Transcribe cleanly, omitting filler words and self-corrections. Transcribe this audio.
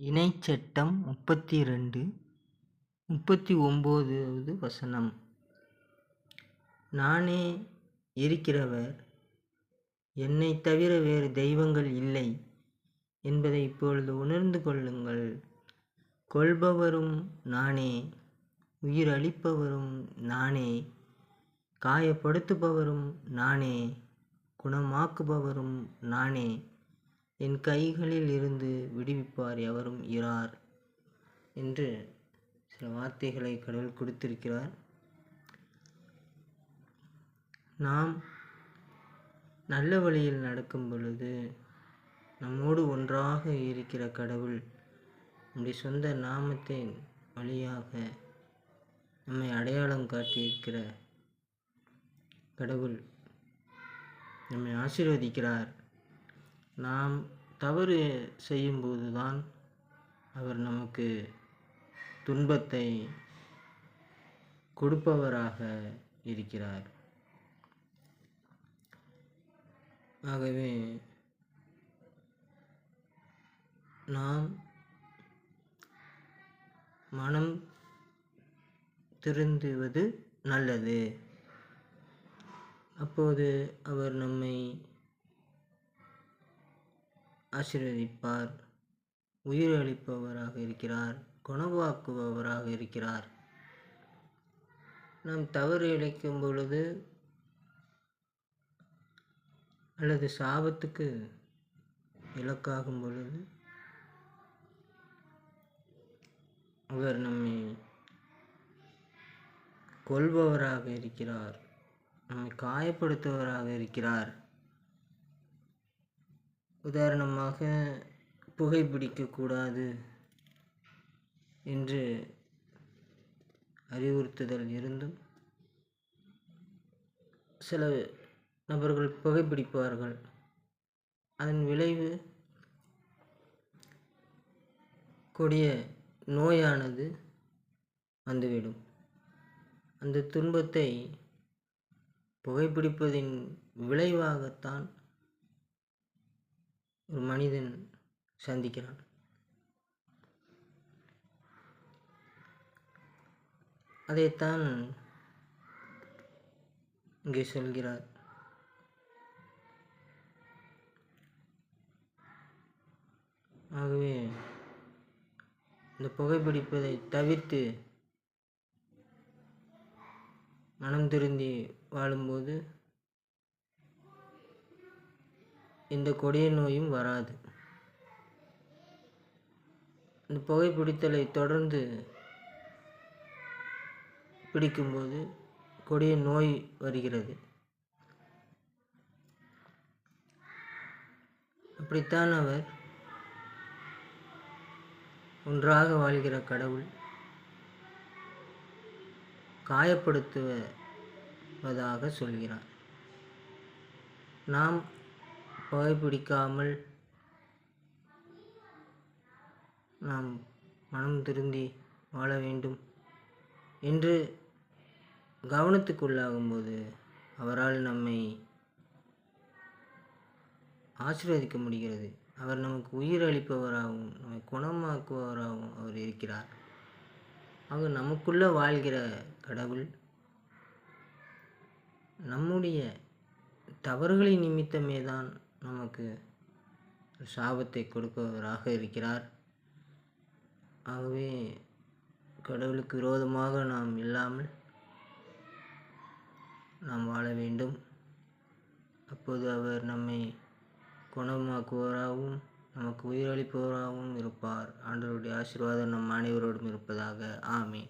இணைச்சட்டம் 32 39வது வசனம். நானே இருக்கிறவர், என்னைத் தவிர வேறு தெய்வங்கள் இல்லை என்பதை இப்பொழுது உணர்ந்து கொள்ளுங்கள். கொல்பவரும் நானே, உயிர் அளிப்பவரும் நானே, காயப்படுத்துபவரும் நானே, குணமாக்குபவரும் நானே. என் கைகளில் இருந்து விடுவிப்பார் எவரும் இரார் என்று சில வார்த்தைகளை கடவுள் கொடுத்திருக்கிறார். நாம் நல்ல வழியில் நடக்கும் பொழுது நம்மோடு ஒன்றாக இருக்கிற கடவுள் நம்முடைய சொந்த நாமத்தின் வழியாக நம்மை அடையாளம் காட்டியிருக்கிற கடவுள் நம்மை ஆசீர்வதிக்கிறார். நாம் தவறு செய்யும்போது தான் அவர் நமக்கு துன்பத்தை கொடுப்பவராக இருக்கிறார். ஆகவே நாம் மனம் திருந்துவது நல்லது. அப்போது அவர் நம்மை ஆசீர்வதிப்பார். உயிர் அளிப்பவராக இருக்கிறார், குணமாக்குபவராக இருக்கிறார். நாம் தவறு இழைக்கும் பொழுது அல்லது சாபத்துக்கு இலக்காகும் பொழுது அவர் நம்மை கொல்பவராக இருக்கிறார், நம்மை காயப்படுத்துபவராக இருக்கிறார். உதாரணமாக, புகைப்பிடிக்கக்கூடாது என்று அறிவுறுத்துதல் இருந்தும் சில நபர்கள் புகைப்பிடிப்பார்கள். அதன் விளைவு கொடிய நோயானது வந்துவிடும். அந்த துன்பத்தை புகைப்பிடிப்பதின் விளைவாகத்தான் ஒரு மனிதன் சந்திக்கிறான். அதைத்தான் இங்கே சொல்கிறார். ஆகவே இந்த புகைப்பிடிப்பதை தவிர்த்து மனம் திருந்தி வாழும்போது இந்த கொடிய நோயும் வராது. இந்த புகைப்பிடித்தலை தொடர்ந்து பிடிக்கும்போது கொடிய நோய் வருகிறது. அப்படித்தான் அவர் ஒன்றாக வாழ்கிற கடவுள் காயப்படுத்துவதாக சொல்கிறார். நாம் புகைப்பிடிக்காமல் நாம் மனம் திருந்தி வாழ வேண்டும் என்று கவனத்துக்குள்ளாகும்போது அவரால் நம்மை ஆசீர்வதிக்க முடிகிறது. அவர் நமக்கு உயிர் அளிப்பவராகவும் நம்மை குணமாக்குபவராகவும் அவர் இருக்கிறார். ஆக நமக்குள்ளே வாழ்கிற கடவுள் நம்முடைய தவறுகளின் நிமித்தமே தான் நமக்கு சாபத்தை கொடுப்பவராக இருக்கிறார். ஆகவே கடவுளுக்கு விரோதமாக நாம் இல்லாமல் நாம் வாழ வேண்டும். அப்போது அவர் நம்மை குணமாக்குவராகவும் நமக்கு உயிரளிப்பவராகவும் இருப்பார். ஆண்டவருடைய ஆசீர்வாதம் நம் அனைவரோடும் இருப்பதாக. ஆமென்.